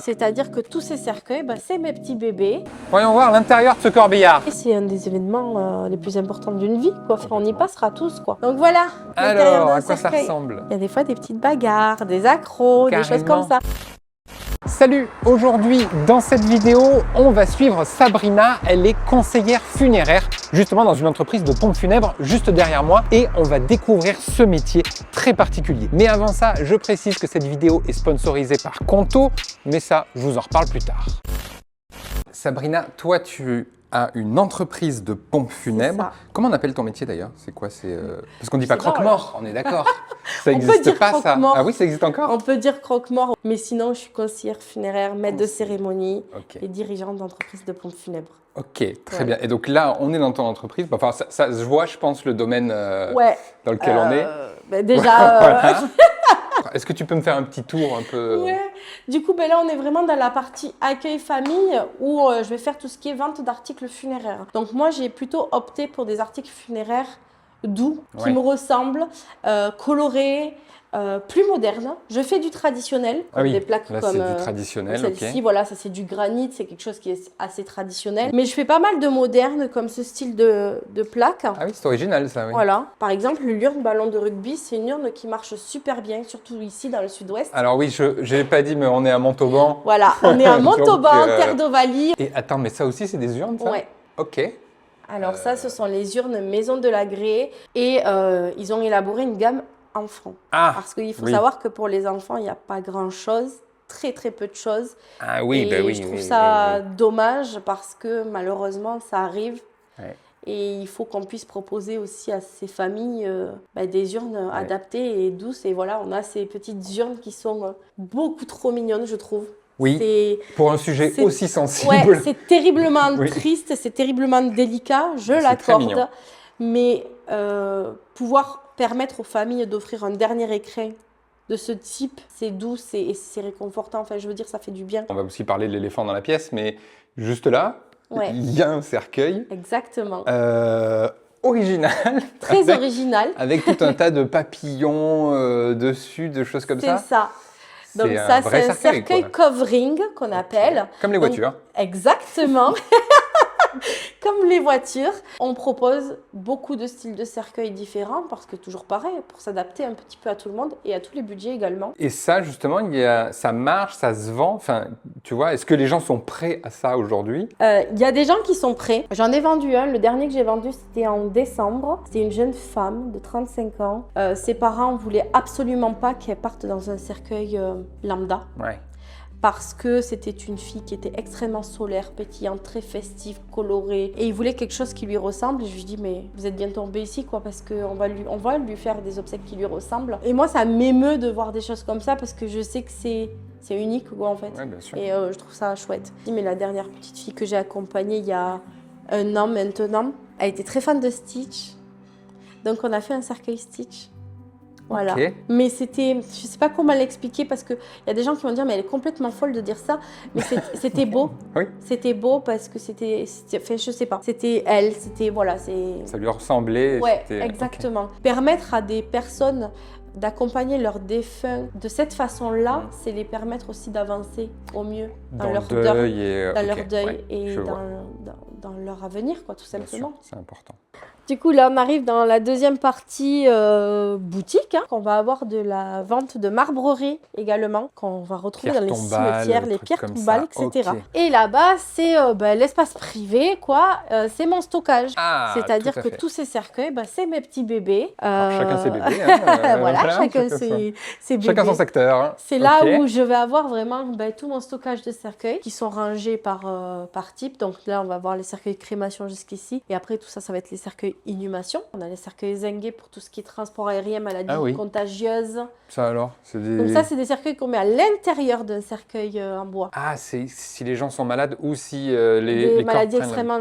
C'est-à-dire que tous ces cercueils, c'est mes petits bébés. Voyons voir l'intérieur de ce corbillard. Et c'est un des événements les plus importants d'une vie, quoi. Enfin, on y passera tous, quoi. Donc voilà, Alors, à quoi ça ressemble? Il y a des fois des petites bagarres, des accros, des choses comme ça. Salut! Aujourd'hui, dans cette vidéo, on va suivre Sabrina. Elle est conseillère funéraire, justement dans une entreprise de pompes funèbres juste derrière moi. Et on va découvrir ce métier très particulier. Mais avant ça, je précise que cette vidéo est sponsorisée par Conto. Mais ça, je vous en reparle plus tard. Sabrina, toi, tu as une entreprise de pompes funèbres. Comment on appelle ton métier d'ailleurs? C'est quoi? Parce qu'on ne dit pas croque-mort, on est d'accord. Ça n'existe pas ça. Ah oui, ça existe encore? On peut dire croque-mort, mais sinon je suis conseillère funéraire, maître de cérémonie et dirigeante d'entreprise de pompes funèbres. Ok, très bien. Et donc là, on est dans ton entreprise. Enfin, ça se voit, je pense, le domaine dans lequel on est. Déjà. Est-ce que tu peux me faire un petit tour un peu Ouais. Du coup, là, on est vraiment dans la partie accueil famille où je vais faire tout ce qui est vente d'articles funéraires. Donc moi, j'ai plutôt opté pour des articles funéraires doux, qui me ressemblent, colorés, plus modernes. Je fais du traditionnel, des plaques là, comme c'est du traditionnel, celle-ci. Voilà, ça c'est du granit, c'est quelque chose qui est assez traditionnel. Mais je fais pas mal de modernes comme ce style de plaque. Ah oui, c'est original ça, oui. Voilà. Par exemple, l'urne ballon de rugby, c'est une urne qui marche super bien, surtout ici dans le sud-ouest. Alors oui, je n'ai pas dit, mais on est à Montauban. Voilà, on est à Montauban, terre d'Ovalie. Et attends, mais ça aussi, c'est des urnes, ça? Ouais. Ok. Alors ça, ce sont les urnes Maison de l'Agré et ils ont élaboré une gamme enfants. Parce qu'il faut savoir que pour les enfants, il n'y a pas grand-chose, très peu de choses. Ah oui, et je trouve ça dommage parce que malheureusement, ça arrive. Ouais. Et il faut qu'on puisse proposer aussi à ces familles des urnes adaptées et douces. Et voilà, on a ces petites urnes qui sont beaucoup trop mignonnes, je trouve. Oui, pour un sujet aussi sensible. Ouais, c'est terriblement triste, c'est terriblement délicat, je l'accorde. Mais pouvoir permettre aux familles d'offrir un dernier écrin de ce type, c'est doux et c'est réconfortant. Enfin, je veux dire, ça fait du bien. On va aussi parler de l'éléphant dans la pièce, mais juste là, il y a un cercueil. Exactement. Original. Très original. Avec tout un tas de papillons dessus, de choses comme ça. C'est ça. Donc ça, c'est un cercueil covering qu'on appelle. Comme les voitures. Exactement. Comme les voitures, on propose beaucoup de styles de cercueils différents parce que toujours pareil, pour s'adapter un petit peu à tout le monde et à tous les budgets également. Et ça, justement, ça marche, ça se vend. Enfin, tu vois, est-ce que les gens sont prêts à ça aujourd'hui? Il y a des gens qui sont prêts. J'en ai vendu un. Le dernier que j'ai vendu, c'était en décembre. C'était une jeune femme de 35 ans. Ses parents voulaient absolument pas qu'elle parte dans un cercueil lambda. Ouais. Parce que c'était une fille qui était extrêmement solaire, pétillante, très festive, colorée. Et il voulait quelque chose qui lui ressemble. Et je lui dis, mais vous êtes bien tombé ici, quoi, parce qu'on va lui faire des obsèques qui lui ressemblent. Et moi, ça m'émeut de voir des choses comme ça, parce que je sais que c'est unique, quoi, en fait. Ouais, bien sûr. Et je trouve ça chouette. Mais la dernière petite fille que j'ai accompagnée il y a un an maintenant, elle était très fan de Stitch. Donc, on a fait un cercueil Stitch. Voilà. Okay. Mais c'était, je sais pas comment l'expliquer parce qu'il y a des gens qui vont dire mais elle est complètement folle de dire ça, mais c'était beau. Oui. C'était beau parce que c'était, enfin je sais pas, c'était elle, c'était voilà, c'est. Ça lui ressemblait. Ouais, exactement. Okay. Permettre à des personnes d'accompagner leurs défunts de cette façon-là, c'est les permettre aussi d'avancer au mieux dans leur deuil et dans leur avenir, quoi, tout simplement. C'est important. Du coup, là, on arrive dans la deuxième partie boutique, qu'on va avoir de la vente de marbrerie également, qu'on va retrouver dans les cimetières, les pierres tombales, etc. Okay. Et là-bas, c'est l'espace privé, quoi. C'est mon stockage. C'est-à-dire que tous ces cercueils, c'est mes petits bébés. Chacun ses bébés. Hein, voilà, chacun ses bébés. Chacun son secteur. Hein. C'est là où je vais avoir vraiment tout mon stockage de cercueils qui sont rangés par type. Donc là, on va avoir les cercueils crémation jusqu'ici. Et après, tout ça, ça va être les cercueils inhumation. On a les cercueils zingués pour tout ce qui est transport aérien, maladie contagieuse. Ça alors, Donc ça, c'est des cercueils qu'on met à l'intérieur d'un cercueil en bois. C'est si les gens sont malades ou si les maladies extrêmement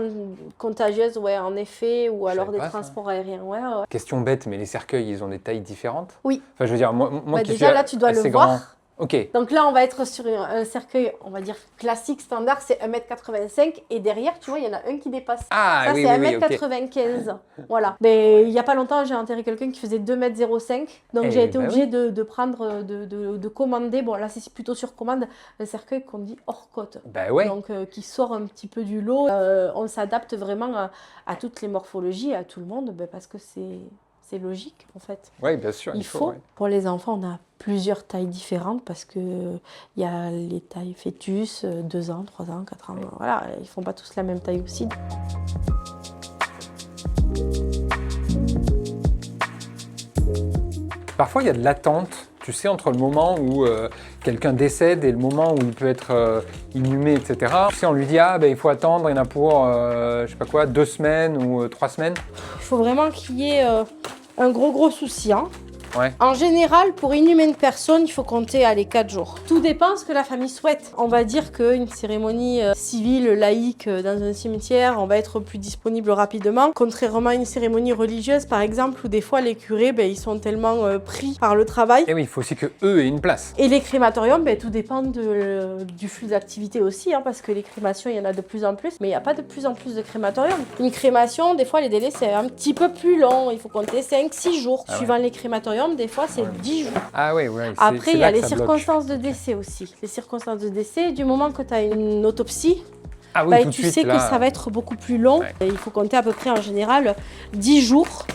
contagieuses, en effet, ou alors des transports aériens. Question bête, mais les cercueils, ils ont des tailles différentes? Oui. Enfin, je veux dire, moi qui déjà, suis là, tu dois assez le grand, voir. Ok. Donc là, on va être sur un cercueil, on va dire classique, standard, c'est 1m85. Et derrière, tu vois, il y en a un qui dépasse. Ah, Ça, oui, c'est oui, oui, ok. 1m95. Voilà. Mais il n'y a pas longtemps, j'ai enterré quelqu'un qui faisait 2m05. Donc Eh j'ai été ben obligée oui. de prendre, de commander. Bon, là, c'est plutôt sur commande, un cercueil qu'on dit hors cote. Ben ouais. Donc qui sort un petit peu du lot. On s'adapte vraiment à toutes les morphologies, à tout le monde, parce que c'est logique en fait. Oui, bien sûr, Il faut. ouais. Pour les enfants, on a plusieurs tailles différentes parce que il y a les tailles fœtus, 2 ans, 3 ans, 4 ans. Voilà, ils font pas tous la même taille aussi. Parfois, il y a de l'attente, tu sais, entre le moment où quelqu'un décède et le moment où il peut être inhumé, etc. Tu sais, on lui dit, ah, ben, il faut attendre, il y en a pour, je sais pas quoi, 2 semaines ou 3 semaines. Il faut vraiment qu'il y ait un gros souci. Hein. Ouais. En général, pour inhumer une personne, il faut compter les 4 jours. Tout dépend ce que la famille souhaite. On va dire qu'une cérémonie civile, laïque, dans un cimetière, on va être plus disponible rapidement. Contrairement à une cérémonie religieuse, par exemple, où des fois les curés, ils sont tellement pris par le travail. Et oui, il faut aussi qu'eux aient une place. Et les crématoriums, tout dépend du flux d'activité aussi, hein, parce que les crémations, il y en a de plus en plus, mais il n'y a pas de plus en plus de crématoriums. Une crémation, des fois, les délais, c'est un petit peu plus long. Il faut compter 5-6 jours. Suivant les crématoriums, des fois, c'est 10 jours. Ah oui, oui. Après, il y a les circonstances de décès aussi. Les circonstances de décès, du moment que tu as une autopsie, ah oui, tout de tu suite, sais là... que ça va être beaucoup plus long. Ouais. Et il faut compter à peu près, en général, 10 jours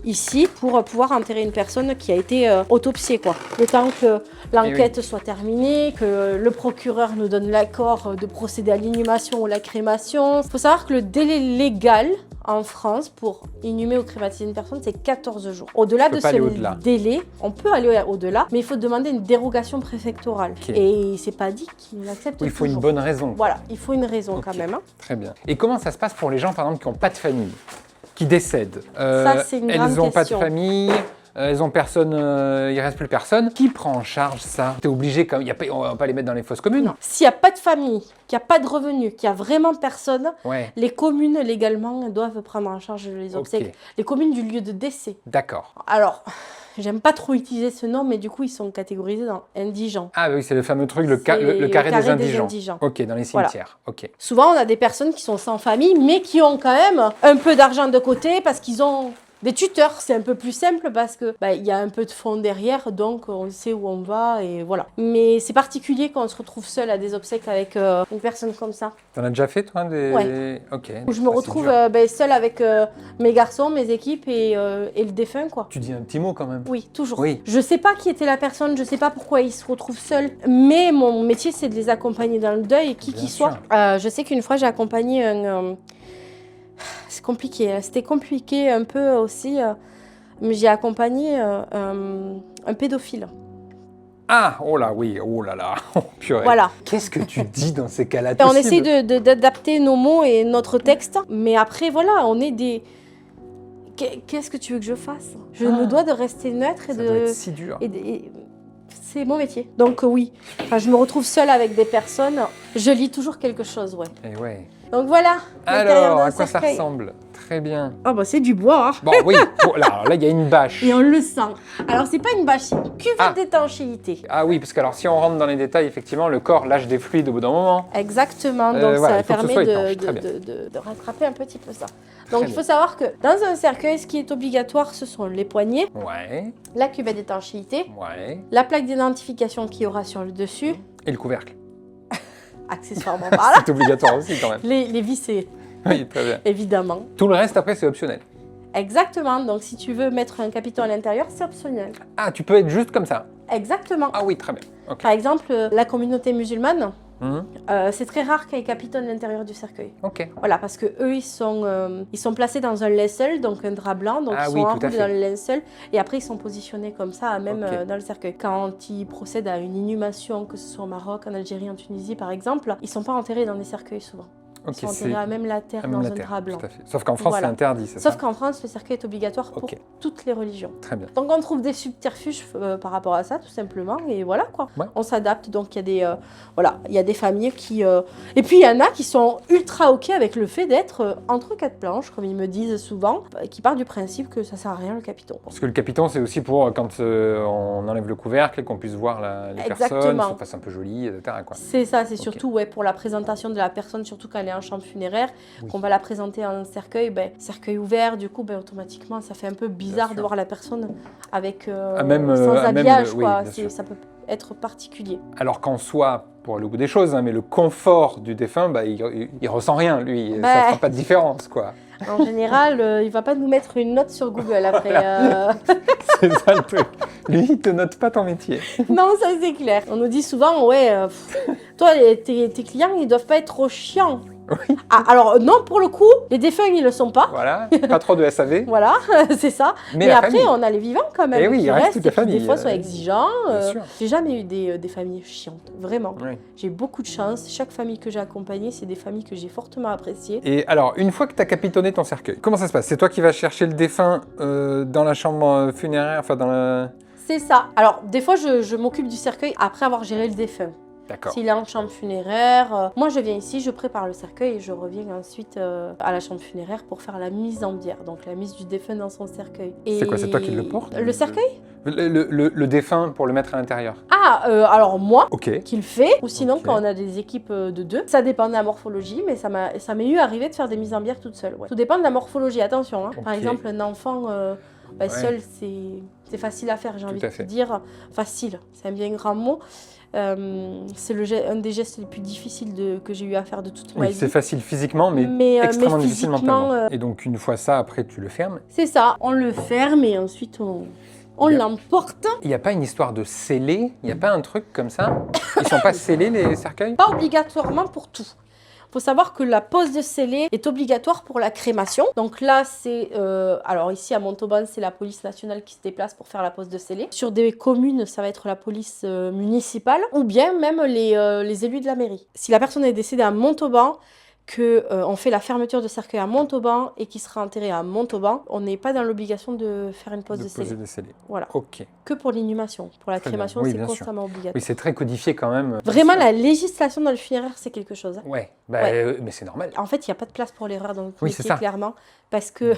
ici pour pouvoir enterrer une personne qui a été autopsiée, quoi. Le temps que l'enquête soit terminée, que le procureur nous donne l'accord de procéder à l'inhumation ou la crémation. Il faut savoir que le délai légal en France pour inhumer ou crématiser une personne, c'est 14 jours. Au-delà de ce délai, on peut aller au-delà, mais il faut demander une dérogation préfectorale. Okay. Et c'est pas dit qu'ils acceptent. Il faut une bonne raison. Voilà, il faut une raison quand même. Hein. Très bien. Et comment ça se passe pour les gens, par exemple, qui n'ont pas de famille, qui décèdent Ça, c'est une grande question. Elles n'ont pas de famille. Elles ont personne, il reste plus personne. Qui prend en charge ça? T'es obligé, comme on va pas les mettre dans les fosses communes. S'il n'y a pas de famille, qu'il n'y a pas de revenus, qu'il n'y a vraiment personne, les communes légalement doivent prendre en charge les obsèques. Les communes du lieu de décès. D'accord. Alors, j'aime pas trop utiliser ce nom, mais du coup, ils sont catégorisés dans indigents. Ah oui, c'est le fameux truc, le carré des indigents. Ok, dans les cimetières. Voilà. Ok. Souvent, on a des personnes qui sont sans famille, mais qui ont quand même un peu d'argent de côté parce qu'ils ont des tuteurs. C'est un peu plus simple parce que y a un peu de fonds derrière, donc on sait où on va et voilà. Mais c'est particulier quand on se retrouve seul à des obsèques avec une personne comme ça. T'en as déjà fait toi Ouais. Ok. Où je me retrouve seule avec mes garçons, mes équipes et le défunt, quoi. Tu dis un petit mot quand même. Oui, toujours. Oui. Je sais pas qui était la personne, je sais pas pourquoi ils se retrouvent seuls, mais mon métier c'est de les accompagner dans le deuil, qui qu'il soit. Je sais qu'une fois j'ai accompagné un... C'est compliqué, c'était compliqué un peu aussi, mais j'ai accompagné un pédophile. Ah, oh là, oui, oh là là, oh, purée. Voilà. Qu'est-ce que tu dis dans ces cas-là? On essaie d'adapter nos mots et notre texte, mais après, voilà, on est des... Qu'est-ce que tu veux que je fasse? Je me dois de rester neutre et ça doit être si dur. C'est mon métier. Donc oui, je me retrouve seule avec des personnes, je lis toujours quelque chose, ouais. Et ouais. Donc voilà. Alors, à quoi ça ressemble? Très bien. Ah bah c'est du bois. Hein. Bon oui, là il y a une bâche. Et on le sent. Alors c'est pas une bâche, c'est une cuvette d'étanchéité. Ah oui, parce que alors si on rentre dans les détails, effectivement, le corps lâche des fluides au bout d'un moment. Exactement, donc ça permet de rattraper un petit peu ça. Donc il faut savoir que dans un cercueil, ce qui est obligatoire, ce sont les poignées, la cuvette d'étanchéité, la plaque d'identification qu'il y aura sur le dessus. Et le couvercle. Accessoirement par là. C'est obligatoire aussi quand même. Les vissés. Oui, très bien. Évidemment. Tout le reste après c'est optionnel. Exactement, donc si tu veux mettre un capiton à l'intérieur, c'est optionnel. Ah, tu peux être juste comme ça? Exactement. Ah oui, très bien. Okay. Par exemple, la communauté musulmane, c'est très rare qu'il y ait capiton à l'intérieur du cercueil. Ok. Voilà, parce que eux, ils sont placés dans un linceul, donc un drap blanc, donc ils sont enroulés dans le linceul, et après ils sont positionnés comme ça, même dans le cercueil. Quand ils procèdent à une inhumation, que ce soit au Maroc, en Algérie, en Tunisie par exemple, ils ne sont pas enterrés dans des cercueils souvent. Ils sont enterrés à même la terre dans un drap blanc. Tout à fait. Sauf qu'en France, c'est interdit, c'est ça? Sauf qu'en France, le cercueil est obligatoire pour toutes les religions. Très bien. Donc on trouve des subterfuges par rapport à ça, tout simplement, et voilà quoi. Ouais. On s'adapte, donc il y a des, voilà, il y a des familles qui... Et puis il y en a qui sont ultra ok avec le fait d'être entre quatre planches, comme ils me disent souvent, qui partent du principe que ça sert à rien le capiton. Parce que le capiton, c'est aussi pour quand on enlève le couvercle et qu'on puisse voir les personnes, que ça fasse un peu joli, etc. C'est ça, c'est surtout pour la présentation de la personne, surtout quand elle est en chambre funéraire, qu'on va la présenter en cercueil, cercueil ouvert, du coup, automatiquement, ça fait un peu bizarre de voir la personne avec sans habillage, quoi. Ça peut être particulier. Alors qu'en soi, pour le goût des choses, mais le confort du défunt, il ressent rien, lui, ça ne fera pas de différence, quoi. En général, il va pas nous mettre une note sur Google après. C'est ça le truc. Lui, il te note pas ton métier. Non, ça c'est clair. On nous dit souvent, toi, tes clients, ils doivent pas être trop chiants. Oui. Ah, alors non, pour le coup, les défunts, ils le sont pas. Voilà, pas trop de SAV. Voilà, c'est ça. Mais après, famille. On a les vivants quand même. Et oui, il reste toute la famille. Des fois, sont exigeants. J'ai jamais eu des familles chiantes, vraiment. Oui. J'ai beaucoup de chance. Chaque famille que j'ai accompagnée, c'est des familles que j'ai fortement appréciées. Et alors, une fois que tu as capitonné ton cercueil, comment ça se passe? C'est toi qui vas chercher le défunt dans la chambre funéraire, enfin dans la... C'est ça. Alors, des fois, je m'occupe du cercueil après avoir géré le défunt. S'il est en chambre funéraire, moi je viens ici, je prépare le cercueil et je reviens ensuite à la chambre funéraire pour faire la mise en bière, donc la mise du défunt dans son cercueil. C'est quoi, c'est toi qui le portes? Le cercueil? Le défunt pour le mettre à l'intérieur. Ah, alors moi qui le fais, ou sinon quand on a des équipes de deux, ça dépend de la morphologie, mais ça m'est eu arrivé de faire des mises en bière toute seule. Ouais. Tout dépend de la morphologie, attention. Par exemple, un enfant seul, c'est facile à faire, j'ai envie de te dire. Facile, c'est un bien grand mot. C'est un des gestes les plus difficiles que j'ai eu à faire de toute ma vie. C'est facile physiquement, mais extrêmement difficile mentalement. Et donc, une fois ça, après, tu le fermes? C'est ça, on le ferme et ensuite on l'emporte. Il n'y a pas une histoire de scellé? Il n'y a pas un truc comme ça? Ils ne sont pas scellés, les cercueils? Pas obligatoirement pour tout. Il faut savoir que la pose de scellé est obligatoire pour la crémation. Donc là, c'est... alors ici, à Montauban, c'est la police nationale qui se déplace pour faire la pose de scellé. Sur des communes, ça va être la police municipale ou bien même les élus de la mairie. Si la personne est décédée à Montauban, qu'on fait la fermeture de cercueil à Montauban et qui sera enterré à Montauban, on n'est pas dans l'obligation de faire une pose de scellé. Voilà. Ok. Que pour l'inhumation. Pour la crémation, c'est constamment obligatoire. Oui, c'est très codifié quand même. Vraiment, la législation dans le funéraire, c'est quelque chose. Ouais, mais c'est normal. En fait, il n'y a pas de place pour l'erreur dans notre métier, clairement. Parce que,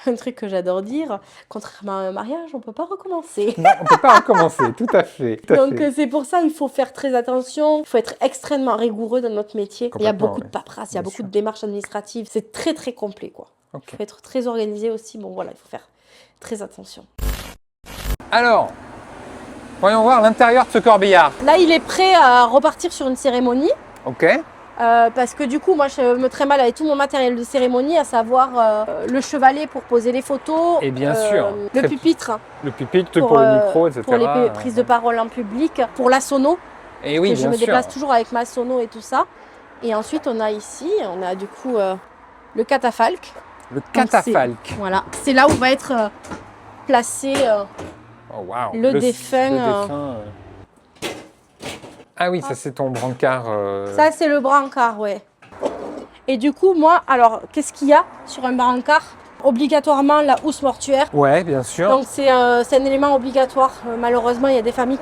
un truc que j'adore dire, contrairement à un mariage, on ne peut pas recommencer. Non, on ne peut pas recommencer, tout à fait. Donc, c'est pour ça qu'il faut faire très attention. Il faut être extrêmement rigoureux dans notre métier. Il y a beaucoup de paperasse, il y a beaucoup de démarches administratives. C'est très, très complet, quoi. Il faut être très organisé aussi. Bon, voilà, il faut faire très attention. Alors, voyons voir l'intérieur de ce corbillard. Là, il est prêt à repartir sur une cérémonie. Ok. Parce que du coup, moi, je me trimballe avec tout mon matériel de cérémonie, à savoir le chevalet pour poser les photos. Et bien sûr. Le pupitre. Le pupitre pour le micro, etc. Pour les prises de parole en public. Pour la sono. Et oui, bien sûr. Je me déplace toujours avec ma sono et tout ça. Et ensuite, on a ici, du coup le catafalque. Le catafalque. Voilà. C'est là où va être placé le défunt. Ah oui, ça c'est ton brancard. Ça c'est le brancard, ouais. Et du coup, moi, alors, qu'est-ce qu'il y a sur un brancard? Obligatoirement la housse mortuaire. Ouais, bien sûr. Donc c'est un élément obligatoire. Malheureusement, il y a des familles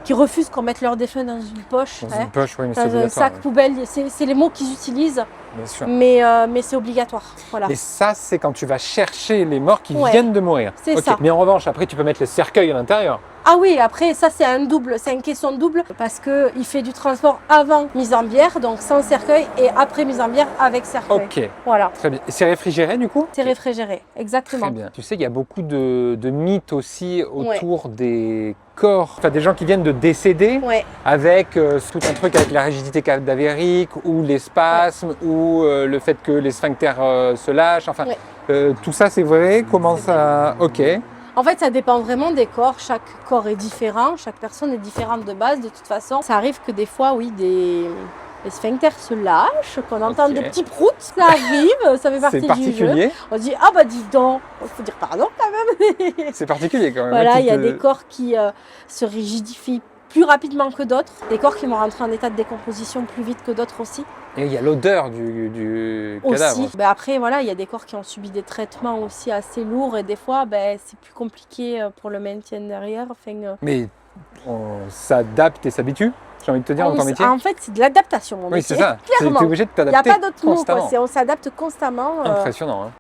qui refusent qu'on mette leur défunt dans une poche. Dans une poche, oui, mais c'est obligatoire. Dans un sac poubelle, c'est les mots qu'ils utilisent. Bien sûr. Mais c'est obligatoire. Voilà. Et ça, c'est quand tu vas chercher les morts qui viennent de mourir. C'est ça. Mais en revanche, après, tu peux mettre le cercueil à l'intérieur. Ah oui, après, ça, c'est une question double parce qu'il fait du transport avant mise en bière, donc sans cercueil, et après mise en bière avec cercueil. Ok. Voilà. Très bien. Et c'est réfrigéré, du coup? C'est réfrigéré, exactement. Très bien. Tu sais, il y a beaucoup de mythes aussi autour des corps, enfin des gens qui viennent de décéder, avec tout un truc avec la rigidité cadavérique, ou les spasmes, ou le fait que les sphincters se lâchent, enfin, tout ça c'est vrai? Comment ça... Ok. En fait, ça dépend vraiment des corps. Chaque corps est différent, chaque personne est différente de base. De toute façon, ça arrive que des fois, oui, les sphincters se lâchent, qu'on entend des petits proutes, ça arrive, ça fait partie du jeu. On se dit, ah bah dis donc, il faut dire pardon quand même. C'est particulier quand même. Voilà, il y a des corps qui se rigidifient plus rapidement que d'autres, des corps qui vont rentrer en état de décomposition plus vite que d'autres aussi. Et il y a l'odeur du cadavre. Aussi. Ben après, voilà, il y a des corps qui ont subi des traitements aussi assez lourds et des fois, ben, c'est plus compliqué pour le maintien derrière. Enfin, Mais on s'adapte et s'habitue, j'ai envie de te dire, dans ton métier. En fait, c'est de l'adaptation, mon métier. Oui, c'est ça. Clairement. Tu es obligé de Il n'y a t'adapter pas d'autre mot, quoi. constamment. On s'adapte constamment. Impressionnant, hein.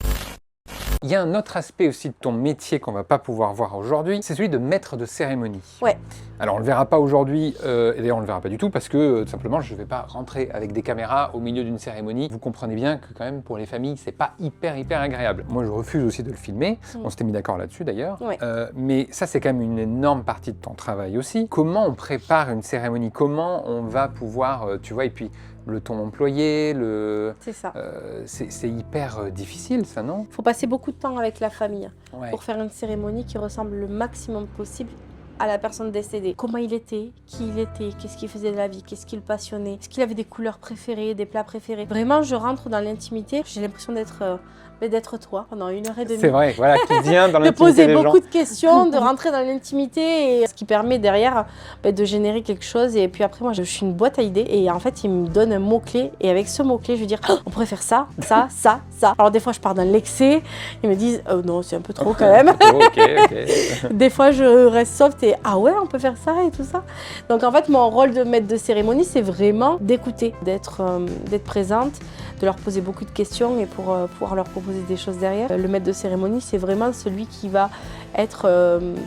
Il y a un autre aspect aussi de ton métier qu'on ne va pas pouvoir voir aujourd'hui, c'est celui de maître de cérémonie. Ouais. Alors on ne le verra pas aujourd'hui, et d'ailleurs on ne le verra pas du tout parce que tout simplement je ne vais pas rentrer avec des caméras au milieu d'une cérémonie. Vous comprenez bien que quand même pour les familles c'est pas hyper agréable. Moi je refuse aussi de le filmer, on s'était mis d'accord là-dessus d'ailleurs. Ouais. Mais ça c'est quand même une énorme partie de ton travail aussi. Comment on prépare une cérémonie? Comment on va pouvoir, tu vois, et puis le ton employé, C'est ça. c'est hyper difficile ça, non? Il faut passer beaucoup de temps avec la famille Ouais. pour faire une cérémonie qui ressemble le maximum possible à la personne décédée. Comment il était, qui il était, qu'est-ce qu'il faisait de la vie, qu'est-ce qui le passionnait, est-ce qu'il avait des couleurs préférées, des plats préférés. Vraiment, je rentre dans l'intimité, j'ai l'impression d'être toi pendant 1h30. C'est vrai, voilà, qui vient dans De l'intimité poser des gens. beaucoup de questions, de rentrer dans l'intimité, et ce qui permet derrière de générer quelque chose. Et puis après, moi, je suis une boîte à idées et en fait, il me donne un mot-clé. Et avec ce mot-clé, je vais dire, oh, on pourrait faire ça, ça, ça, ça. Alors des fois, je pars dans l'excès. Ils me disent, oh, non, c'est un peu trop quand même. Ok. Des fois, je reste soft et ah ouais, on peut faire ça et tout ça. Donc en fait, mon rôle de maître de cérémonie, c'est vraiment d'écouter, d'être présente, de leur poser beaucoup de questions et pour pouvoir leur proposer des choses derrière. Le maître de cérémonie, c'est vraiment celui qui va être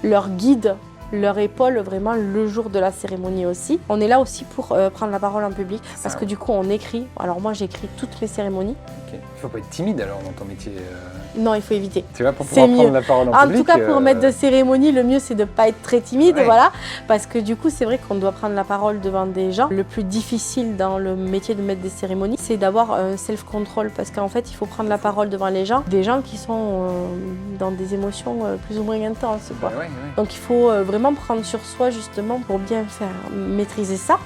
leur guide, leur épaule vraiment le jour de la cérémonie aussi. On est là aussi pour prendre la parole en public parce que du coup, on écrit. Alors moi, j'écris toutes mes cérémonies. Okay. Il ne faut pas être timide alors dans ton métier. Non, il faut éviter. Tu vois, pour pouvoir prendre la parole en public. En tout cas, pour maître de cérémonie, le mieux c'est de ne pas être très timide, ouais. Voilà. Parce que du coup, c'est vrai qu'on doit prendre la parole devant des gens. Le plus difficile dans le métier de maître de cérémonie, c'est d'avoir un self-control. Parce qu'en fait, il faut prendre la parole devant les gens. Des gens qui sont dans des émotions plus ou moins intenses, quoi. Ouais. Donc il faut vraiment prendre sur soi justement pour bien faire maîtriser ça.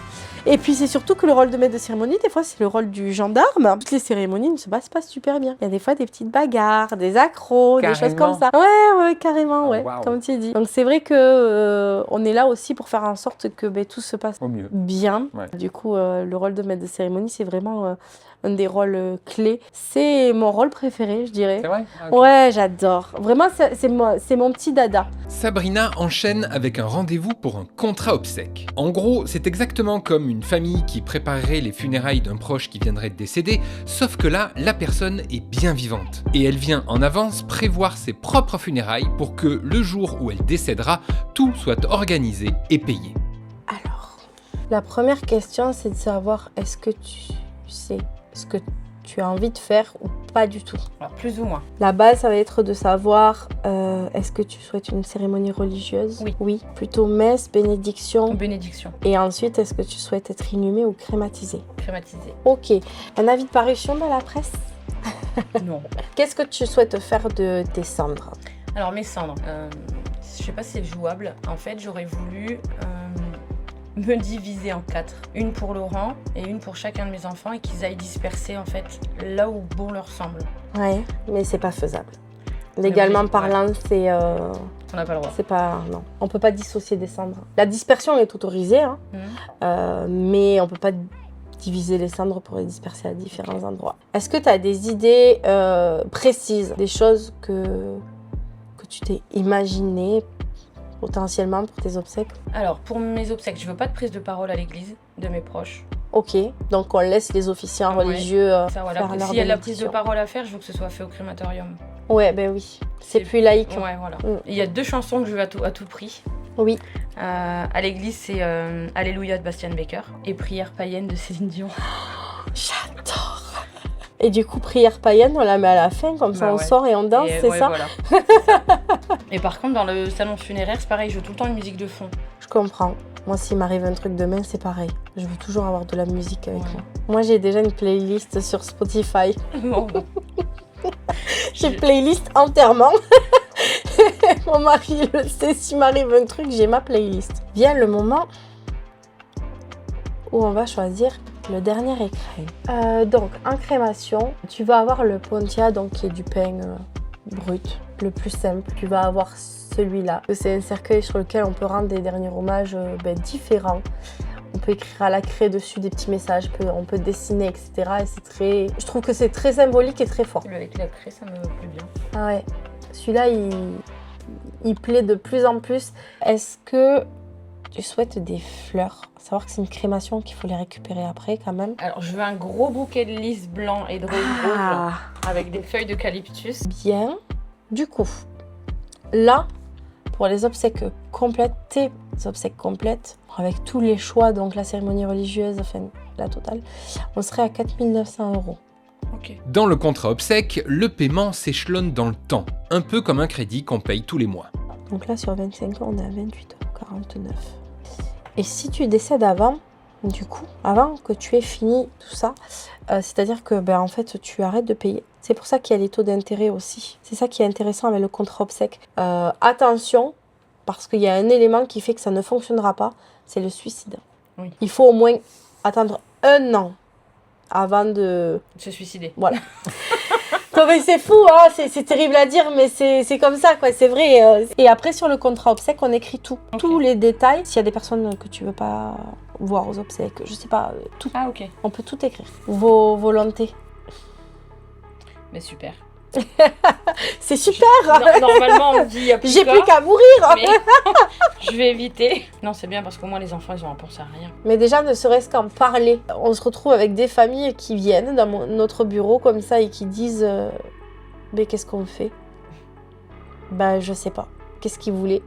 Et puis c'est surtout que le rôle de maître de cérémonie, des fois c'est le rôle du gendarme. Toutes les cérémonies ne se passent pas super bien. Il y a des fois des petites bagarres, des accros, des choses comme ça. Ouais, carrément, ouais, wow. Comme tu dis. Donc c'est vrai que on est là aussi pour faire en sorte que tout se passe au mieux. Bien. Ouais. Du coup, le rôle de maître de cérémonie, c'est vraiment un des rôles clés. C'est mon rôle préféré, je dirais. C'est vrai? Okay. Ouais, j'adore. Vraiment, c'est mon petit dada. Sabrina enchaîne avec un rendez-vous pour un contrat obsèques. En gros, c'est exactement comme une famille qui préparerait les funérailles d'un proche qui viendrait de décéder, sauf que là, la personne est bien vivante. Et elle vient en avance prévoir ses propres funérailles pour que le jour où elle décédera, tout soit organisé et payé. Alors, la première question, c'est de savoir est-ce que tu sais ce que tu as envie de faire ou pas du tout. Alors, plus ou moins. La base, ça va être de savoir est-ce que tu souhaites une cérémonie religieuse? Oui. Plutôt messe, bénédiction. Bénédiction. Et ensuite, est-ce que tu souhaites être inhumé ou crématisé? Crématisé. Ok. Un avis de parution dans la presse? Non. Qu'est-ce que tu souhaites faire de tes cendres? Alors, mes cendres, je sais pas si c'est jouable. En fait, j'aurais voulu me diviser en 4. Une pour Laurent et une pour chacun de mes enfants et qu'ils aillent disperser en fait là où bon leur semble. Ouais, mais c'est pas faisable. Légalement parlant, c'est... On n'a pas le droit. C'est pas... Non, on peut pas dissocier des cendres. La dispersion est autorisée, hein, mais on peut pas diviser les cendres pour les disperser à différents endroits. Est-ce que tu as des idées précises, des choses que tu t'es imaginées potentiellement pour tes obsèques? Alors, pour mes obsèques, je veux pas de prise de parole à l'église de mes proches. Ok, donc on laisse les officiants religieux ça, voilà. faire leur S'il y a de la prise bénédiction. de parole à faire, je veux que ce soit fait au crématorium. Ouais, ben oui, c'est plus laïque. Ouais, voilà. Il y a 2 chansons que je veux à tout prix. Oui. À l'église, c'est Alléluia de Bastian Baker et Prière païenne de Céline Dion. J'adore. Et du coup, prière païenne, on la met à la fin, comme ça on sort et on danse, c'est ça? Voilà. Et par contre, dans le salon funéraire, c'est pareil, je veux tout le temps une musique de fond. Je comprends. Moi, s'il m'arrive un truc demain, c'est pareil. Je veux toujours avoir de la musique avec moi. Moi, j'ai déjà une playlist sur Spotify. Bon. J'ai playlist entièrement. Mon mari le sait, s'il m'arrive un truc, j'ai ma playlist. Vient le moment où on va choisir le dernier écrin. Donc, en crémation, tu vas avoir le pontia, donc qui est du pain brut, le plus simple. Tu vas avoir celui-là. C'est un cercueil sur lequel on peut rendre des derniers hommages différents. On peut écrire à la craie dessus des petits messages, on peut dessiner, etc. Et c'est très... Je trouve que c'est très symbolique et très fort. Avec la craie, ça me plaît bien. Ah ouais. Celui-là, il plaît de plus en plus. Est-ce que tu souhaites des fleurs? Savoir que c'est une crémation qu'il faut les récupérer après quand même. Alors, je veux un gros bouquet de lys blanc et de rose rouge avec des feuilles d'eucalyptus. Bien. Du coup, là, pour les obsèques complètes, tes obsèques complètes, avec tous les choix, donc la cérémonie religieuse, enfin la totale, on serait à 4 900 €. Ok. Dans le contrat obsèque, le paiement s'échelonne dans le temps, un peu comme un crédit qu'on paye tous les mois. Donc là, sur 25 ans, on est à 28,49 €. Et si tu décèdes avant, du coup, avant que tu aies fini tout ça, c'est-à-dire que en fait, tu arrêtes de payer. C'est pour ça qu'il y a les taux d'intérêt aussi. C'est ça qui est intéressant avec le contrat obsèque. Attention, parce qu'il y a un élément qui fait que ça ne fonctionnera pas, c'est le suicide. Oui. Il faut au moins attendre 1 an avant de Se suicider. Voilà. Non mais c'est fou, hein, c'est terrible à dire, mais c'est comme ça, quoi, c'est vrai. Et après, sur le contrat obsèque, on écrit tout. Ok. Tous les détails. S'il y a des personnes que tu veux pas voir aux obsèques, je sais pas, tout. Ah, ok. On peut tout écrire. Vos volontés. Mais super. C'est super. Normalement, on dit il y a plus J'ai qu'à, plus qu'à mourir. mais je vais éviter. Non, c'est bien parce qu'au moins les enfants, ils ont pensé à rien. Mais déjà, ne serait-ce qu'en parler. On se retrouve avec des familles qui viennent dans notre bureau comme ça et qui disent mais qu'est-ce qu'on fait? Je sais pas. Qu'est-ce qu'ils voulaient?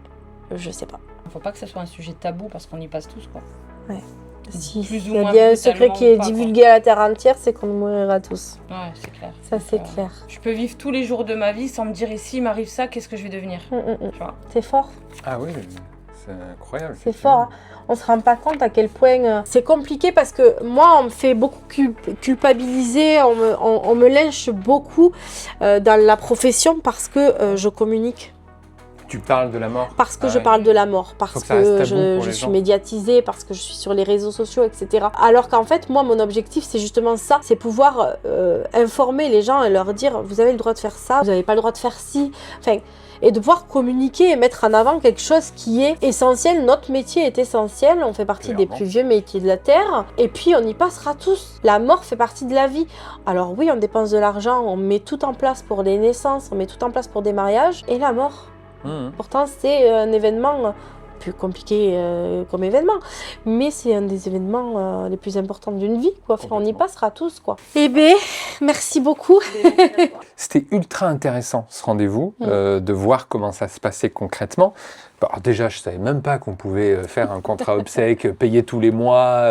Je sais pas. Faut pas que ce soit un sujet tabou parce qu'on y passe tous, quoi. Ouais. Si Plus ou il y a moins bien un secret brutalement qui est ou pas, divulgué à la terre entière, c'est qu'on mourra tous. Ouais, c'est clair. Ça, c'est Donc, clair. Je peux vivre tous les jours de ma vie sans me dire, et s'il m'arrive ça, qu'est-ce que je vais devenir? Tu vois. C'est fort. Ah oui, c'est incroyable. C'est fort. Hein. On se rend pas compte à quel point c'est compliqué parce que moi, on me fait beaucoup culpabiliser, on me lynche beaucoup dans la profession parce que je communique. Tu parles de la mort. Parce que Ah je ouais. parle de la mort, parce Faut que ça reste que tabou je pour les suis gens. médiatisée, parce que je suis sur les réseaux sociaux, etc. Alors qu'en fait, moi, mon objectif, c'est justement ça, c'est pouvoir informer les gens et leur dire, vous avez le droit de faire ça, vous n'avez pas le droit de faire ci, enfin, et de pouvoir communiquer et mettre en avant quelque chose qui est essentiel. Notre métier est essentiel, on fait partie des Clairement. plus vieux métiers de la Terre, et puis on y passera tous. La mort fait partie de la vie. Alors oui, on dépense de l'argent, on met tout en place pour des naissances, on met tout en place pour des mariages, et la mort. Pourtant, c'est un événement plus compliqué comme événement, mais c'est un des événements les plus importants d'une vie, quoi. Enfin, on y passera tous, quoi. Eh bien, merci beaucoup. C'était ultra intéressant ce rendez-vous, de voir comment ça se passait concrètement. Alors déjà, je ne savais même pas qu'on pouvait faire un contrat obsèque, payer tous les mois,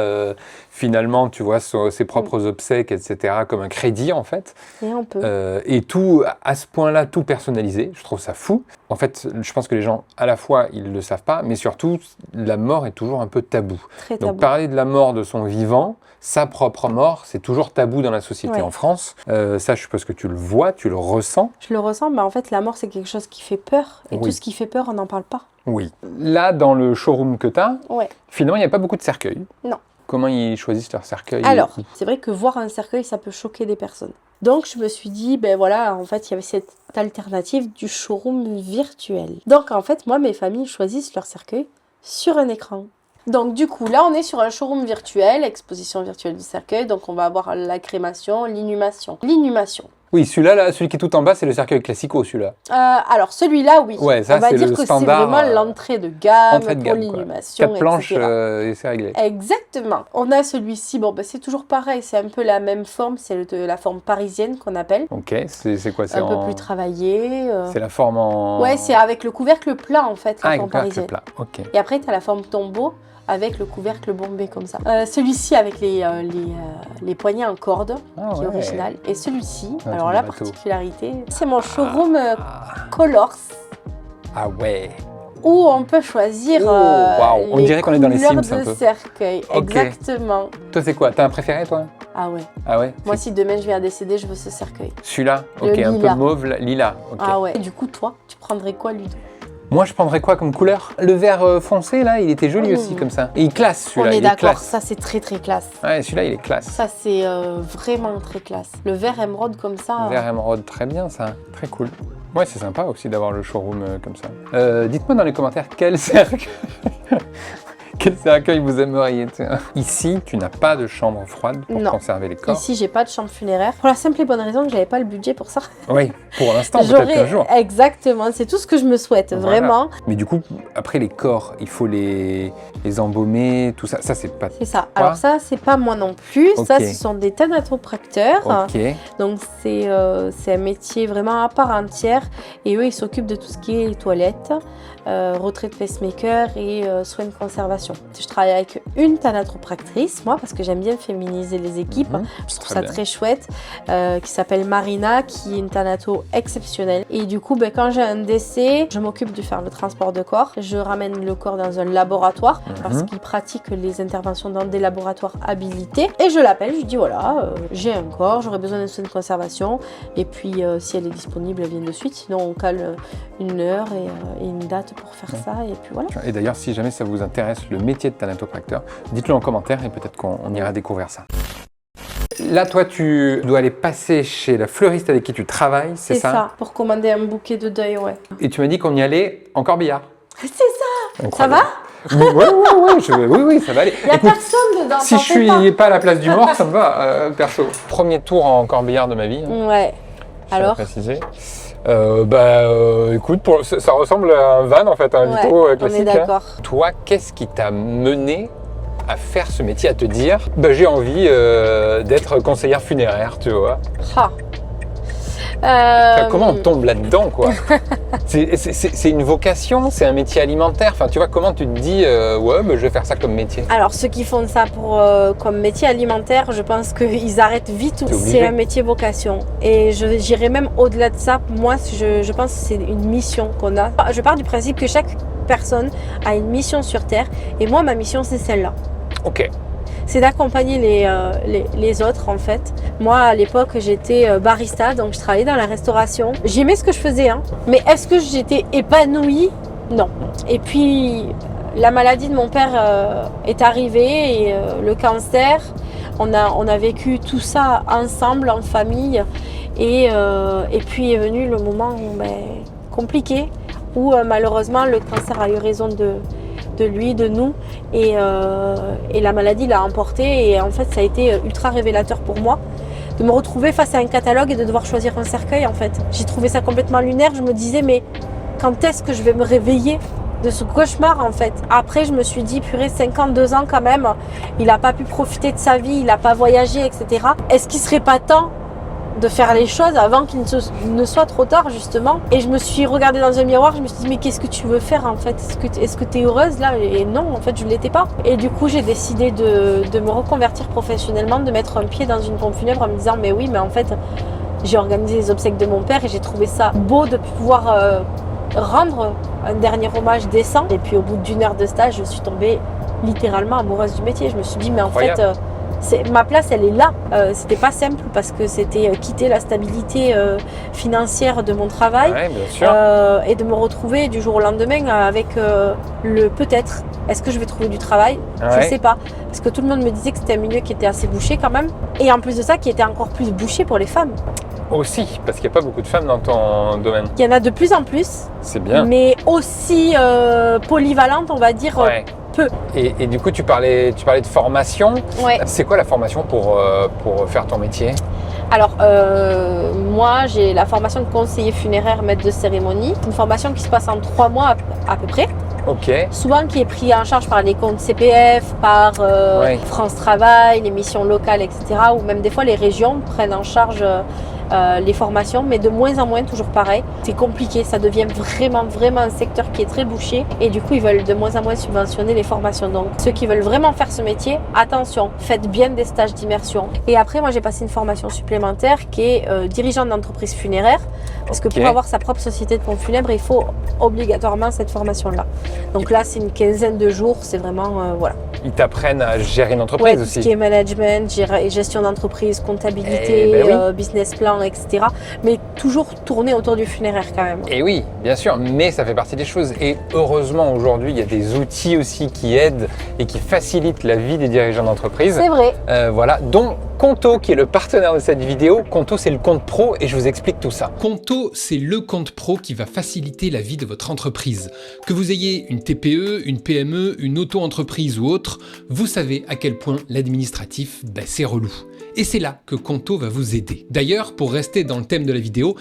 finalement, tu vois, ses propres obsèques, etc., comme un crédit, en fait. Et on peut. Et tout, à ce point-là, tout personnalisé. Je trouve ça fou. En fait, je pense que les gens, à la fois, ils ne le savent pas, mais surtout, la mort est toujours un peu tabou. Très Donc, tabou. parler de la mort de son vivant, sa propre mort, c'est toujours tabou dans la société Ouais. en France. Ça, je suppose que tu le vois, tu le ressens. Je le ressens, mais en fait, la mort, c'est quelque chose qui fait peur. Et Oui. tout ce qui fait peur, on n'en parle pas. Oui. Là, dans le showroom que tu as, Ouais. finalement, il n'y a pas beaucoup de cercueils. Non. Comment ils choisissent leurs cercueils? Alors, c'est vrai que voir un cercueil, ça peut choquer des personnes. Donc, je me suis dit, voilà, en fait, il y avait cette alternative du showroom virtuel. Donc, en fait, moi, mes familles choisissent leur cercueil sur un écran. Donc, du coup, là, on est sur un showroom virtuel, exposition virtuelle du cercueil. Donc, on va avoir la crémation, l'inhumation. L'inhumation. Oui, celui-là, là, celui qui est tout en bas, c'est le cercueil classico, celui-là. Alors, celui-là, oui. Ouais, ça, on va c'est dire le que standard, c'est vraiment l'entrée de gamme entrée de pour gamme, quoi. l'inhumation, 4 planches etc. et c'est réglé. Exactement. On a celui-ci, c'est toujours pareil, c'est un peu la même forme, c'est la forme parisienne qu'on appelle. Ok, c'est quoi? C'est Un peu plus travaillé. C'est la forme en... Ouais, c'est avec le couvercle plat en fait, la Ah, forme avec le parisienne. plat, ok. Et après, tu as la forme tombeau avec le couvercle bombé comme ça. Celui-ci avec les poignées en corde, Ah, qui est ouais. original. Et celui-ci, Un alors truc la de bateau. particularité, c'est mon showroom Colors, Ah ouais. où on peut choisir Oh, waouh. On les dirait qu'on est dans les couleurs Sims, un de peu. cercueil. Ok. Exactement. Toi, c'est quoi? T'as un préféré, toi? Ah ouais. Ah ouais? Moi, si demain je viens à décéder, je veux ce cercueil. Celui-là? Le Ok, un peu lilas. mauve, lilas. Ok. Ah ouais. Et du coup, toi, tu prendrais quoi, Ludo? Moi, je prendrais quoi comme couleur? Le vert foncé, là, il était joli aussi, comme ça. Et il classe, On celui-là. est il d'accord, classe. ça c'est très très classe. Ouais, celui-là, il est classe. Ça c'est vraiment très classe. Le vert émeraude comme ça. Vert émeraude, très bien, ça. Très cool. Ouais, c'est sympa aussi d'avoir le showroom comme ça. Dites-moi dans les commentaires quel cercueil... Quel cercueil vous aimeriez? Ici, tu n'as pas de chambre froide pour conserver les corps. Ici, j'ai pas de chambre funéraire. Pour la simple et bonne raison que j'avais pas le budget pour ça. Oui, pour l'instant, peut-être un jour. Exactement, c'est tout ce que je me souhaite, vraiment. Mais du coup, après les corps, il faut les embaumer, tout ça. Ça, c'est pas... C'est ça. Alors ça, c'est pas moi non plus. Ça, ce sont des thanatopracteurs. Donc, c'est un métier vraiment à part entière. Et eux, ils s'occupent de tout ce qui est les toilettes, retrait de pacemaker et soins de conservation. Je travaille avec une thanatopractrice, moi, parce que j'aime bien féminiser les équipes. Je trouve ça très chouette. Qui s'appelle Marina, qui est une thanato exceptionnelle. Et du coup, quand j'ai un décès, je m'occupe de faire le transport de corps. Je ramène le corps dans un laboratoire parce qu'ils pratiquent les interventions dans des laboratoires habilités. Et je l'appelle, je lui dis voilà, j'ai un corps, j'aurais besoin d'un soin de conservation. Et puis, si elle est disponible, elle vient de suite. Sinon, on cale une heure et une date pour faire ça. Et puis voilà. Et d'ailleurs, si jamais ça vous intéresse, le métier de thanatopracteur, dites-le en commentaire et peut-être qu'on ira découvrir ça. Là, toi, tu dois aller passer chez la fleuriste avec qui tu travailles, c'est ça? C'est ça, pour commander un bouquet de deuil, ouais. Et tu m'as dit qu'on y allait en corbillard. C'est ça. Incroyable. Ça va? Oui, ça va aller. Il n'y a personne dedans. Si je suis pas à la place du mort, ça me va, perso. Premier tour en corbillard de ma vie. Ouais. Alors? Préciser. Écoute, ça ressemble à un van en fait, un Vito classique. On est d'accord. Toi, qu'est-ce qui t'a mené à faire ce métier, à te dire j'ai envie d'être conseillère funéraire, tu vois? Comment on tombe là-dedans, quoi? C'est une vocation, c'est un métier alimentaire. Enfin, tu vois, comment tu te dis je vais faire ça comme métier? Alors, ceux qui font ça comme métier alimentaire, je pense qu'ils arrêtent vite. C'est un métier vocation. Et j'irai même au-delà de ça. Moi, je pense que c'est une mission qu'on a. Je pars du principe que chaque personne a une mission sur Terre. Et moi, ma mission, c'est celle-là. Ok. C'est d'accompagner les autres en fait. Moi à l'époque j'étais barista, donc je travaillais dans la restauration. J'aimais ce que je faisais, mais est-ce que j'étais épanouie? Non. Et puis la maladie de mon père est arrivée et le cancer. On a vécu tout ça ensemble, en famille. Et puis est venu le moment compliqué où malheureusement le cancer a eu raison de lui, de nous, et la maladie l'a emporté. Et en fait ça a été ultra révélateur pour moi de me retrouver face à un catalogue et de devoir choisir un cercueil. En fait j'ai trouvé ça complètement lunaire. Je me disais mais quand est-ce que je vais me réveiller de ce cauchemar en fait? Après je me suis dit purée, 52 ans quand même, il n'a pas pu profiter de sa vie, il n'a pas voyagé, etc. Est-ce qu'il serait pas temps de faire les choses avant qu'il ne soit trop tard justement? Et je me suis regardée dans un miroir, je me suis dit mais qu'est-ce que tu veux faire en fait? Est-ce que tu es heureuse là? Et non, en fait je ne l'étais pas. Et du coup j'ai décidé de me reconvertir professionnellement, de mettre un pied dans une pompe funèbre en me disant mais oui, mais en fait j'ai organisé les obsèques de mon père et j'ai trouvé ça beau de pouvoir rendre un dernier hommage décent. Et puis au bout d'une heure de stage, je suis tombée littéralement amoureuse du métier. Je me suis dit mais en fait ma place elle est là. C'était pas simple parce que c'était quitter la stabilité financière de mon travail, bien sûr. Et de me retrouver du jour au lendemain avec le peut-être. Est-ce que je vais trouver du travail? Je sais pas, parce que tout le monde me disait que c'était un milieu qui était assez bouché quand même, et en plus de ça qui était encore plus bouché pour les femmes. Aussi, parce qu'il n'y a pas beaucoup de femmes dans ton domaine. Il y en a de plus en plus. C'est bien. Mais aussi polyvalente, on va dire. Peu. Et du coup, tu parlais de formation. Ouais. C'est quoi la formation pour faire ton métier? Alors, moi, j'ai la formation de conseiller funéraire, maître de cérémonie. C'est une formation qui se passe en 3 mois à peu près. Ok. Souvent qui est pris en charge par les comptes CPF, par France Travail, les missions locales, etc. Ou même des fois les régions prennent en charge les formations, mais de moins en moins, toujours pareil. C'est compliqué, ça devient vraiment un secteur qui est très bouché, et du coup ils veulent de moins en moins subventionner les formations. Donc ceux qui veulent vraiment faire ce métier, attention, faites bien des stages d'immersion. Et après moi j'ai passé une formation supplémentaire qui est dirigeante d'entreprise funéraire, parce que pour avoir sa propre société de pompe funèbre, il faut obligatoirement cette formation là. Donc là c'est une quinzaine de jours, c'est vraiment voilà. Ils t'apprennent à gérer une entreprise aussi. Tout ce qui est management, gestion d'entreprise, comptabilité, business plan, etc. Mais toujours tourné autour du funéraire quand même. Et oui, bien sûr, mais ça fait partie des choses. Et heureusement, aujourd'hui, il y a des outils aussi qui aident et qui facilitent la vie des dirigeants d'entreprise. C'est vrai. Voilà, dont Conto qui est le partenaire de cette vidéo. Conto, c'est le compte pro et je vous explique tout ça. Conto, c'est le compte pro qui va faciliter la vie de votre entreprise. Que vous ayez une TPE, une PME, une auto-entreprise ou autre, vous savez à quel point l'administratif, c'est relou. Et c'est là que Conto va vous aider. D'ailleurs, pour rester dans le thème de la vidéo,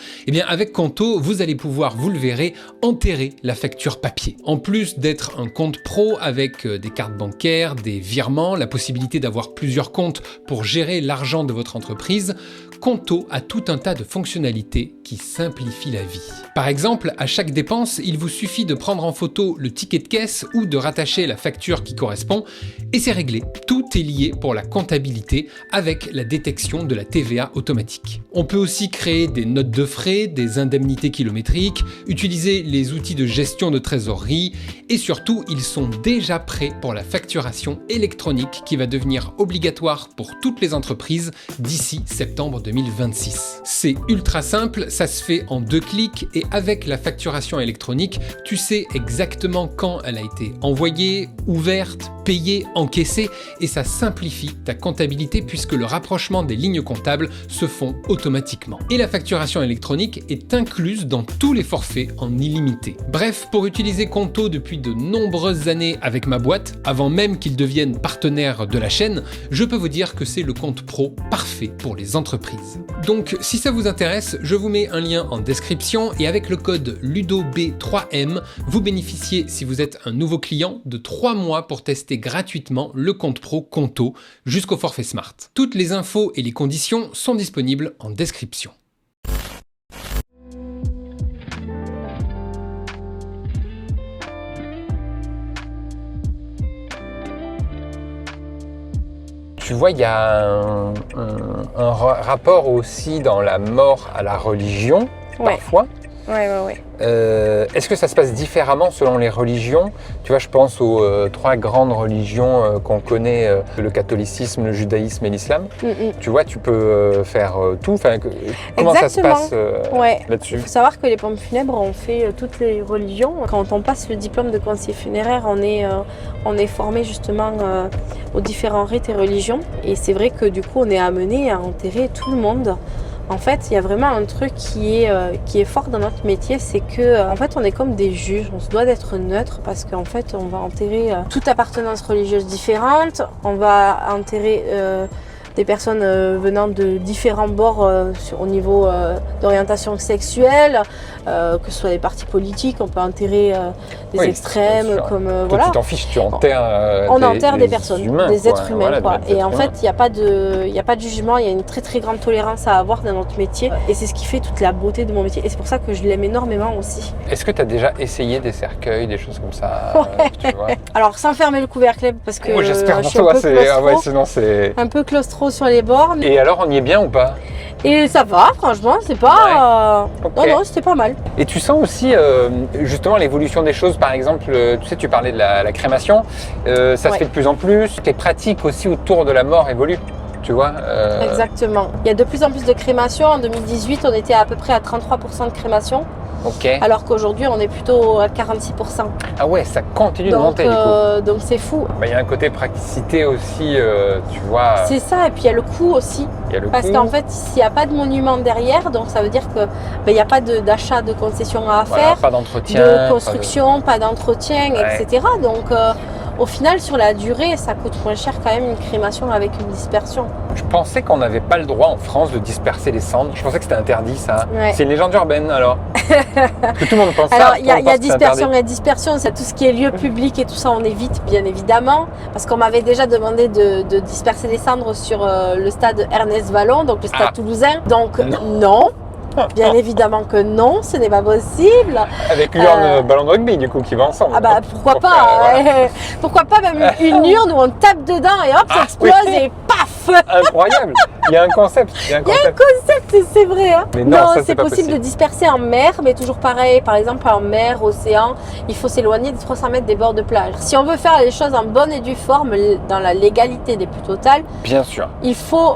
avec Conto, vous allez pouvoir, vous le verrez, enterrer la facture papier. En plus d'être un compte pro avec des cartes bancaires, des virements, la possibilité d'avoir plusieurs comptes pour gérer l'argent de votre entreprise, Conto a tout un tas de fonctionnalités qui simplifient la vie. Par exemple, à chaque dépense, il vous suffit de prendre en photo le ticket de caisse ou de rattacher la facture qui correspond et c'est réglé. Tout est lié pour la comptabilité avec la détection de la TVA automatique. On peut aussi créer des notes de frais, des indemnités kilométriques, utiliser les outils de gestion de trésorerie et surtout, ils sont déjà prêts pour la facturation électronique qui va devenir obligatoire pour toutes les entreprises d'ici septembre 2026. C'est ultra simple, ça se fait en 2 clics et avec la facturation électronique, tu sais exactement quand elle a été envoyée, ouverte, payée, encaissée et ça simplifie ta comptabilité puisque le rapprochement des lignes comptables se font automatiquement. Et la facturation électronique est incluse dans tous les forfaits en illimité. Bref, pour utiliser Conto depuis de nombreuses années avec ma boîte, avant même qu'ils deviennent partenaires de la chaîne, je peux vous dire que c'est le compte pro parfait pour les entreprises. Donc si ça vous intéresse, je vous mets un lien en description et avec le code LUDOB3M, vous bénéficiez, si vous êtes un nouveau client, de 3 mois pour tester gratuitement le compte pro Conto jusqu'au forfait Smart. Toutes les infos et les conditions sont disponibles en description. Tu vois, il y a un rapport aussi dans la mort à la religion, parfois. Ouais. Est-ce que ça se passe différemment selon les religions? Tu vois, je pense aux 3 grandes religions qu'on connaît, le catholicisme, le judaïsme et l'islam. Tu vois, tu peux faire tout. Comment ça se passe là-dessus? Il faut savoir que les pompes funèbres ont fait toutes les religions. Quand on passe le diplôme de conseiller funéraire, on est formé justement aux différents rites et religions. Et c'est vrai que du coup, on est amené à enterrer tout le monde. En fait, il y a vraiment un truc qui est fort dans notre métier, c'est que en fait, on est comme des juges. On se doit d'être neutre parce qu'en fait, on va enterrer toute appartenance religieuse différente. On va enterrer des personnes venant de différents bords au niveau d'orientation sexuelle, que ce soit des partis politiques, on peut enterrer des extrêmes, comme Toi, tu t'en fiches, tu enterres on enterre des personnes, humains, des êtres humains. Voilà, Et en fait, il n'y a pas de jugement, il y a une très très grande tolérance à avoir dans notre métier. Et c'est ce qui fait toute la beauté de mon métier. Et c'est pour ça que je l'aime énormément aussi. Est-ce que tu as déjà essayé des cercueils, des choses comme ça tu vois? Alors, sans fermer le couvercle, parce que j'espère je pour suis toi, sinon c'est... un peu claustro sur les bords. Et alors, on y est bien ou pas? Et ça va, franchement, c'est pas... Non, c'était pas mal. Et tu sens aussi justement l'évolution des choses, par exemple, tu sais, tu parlais de la crémation, ça se fait de plus en plus, tes pratiques aussi autour de la mort évoluent, tu vois. Exactement. Il y a de plus en plus de crémations. En 2018, on était à peu près à 33% de crémation. Alors qu'aujourd'hui, on est plutôt à 46%. Ah ouais, ça continue de monter du coup. Donc c'est fou. Il y a un côté praticité aussi, tu vois. C'est ça, et puis il y a le coût aussi. Parce qu'en fait, s'il n'y a pas de monument derrière, donc ça veut dire qu'il n'y a pas d'achat de concession à faire, pas d'entretien, de construction, pas d'entretien, etc. Donc au final, sur la durée, ça coûte moins cher quand même une crémation avec une dispersion. Je pensais qu'on n'avait pas le droit en France de disperser les cendres. Je pensais que c'était interdit, ça. C'est une légende urbaine, alors. Que tout le monde pense ça. Alors, il y a dispersion et dispersion. C'est tout ce qui est lieu public et tout ça, on évite, bien évidemment. Parce qu'on m'avait déjà demandé de disperser les cendres sur le stade Ernest Vallon, donc le stade toulousain. Donc, non. Bien évidemment que non, ce n'est pas possible. Avec l'urne ballon de rugby du coup qui va ensemble. Ah bah pourquoi pas Pourquoi pas même une urne où on tape dedans et hop ça explose et paf. Incroyable. Il y a un concept. C'est vrai. Hein. Mais non c'est possible de disperser en mer, mais toujours pareil. Par exemple en mer, océan, il faut s'éloigner de 300 mètres des bords de plage. Si on veut faire les choses en bonne et due forme, dans la légalité des plus totales, bien sûr, il faut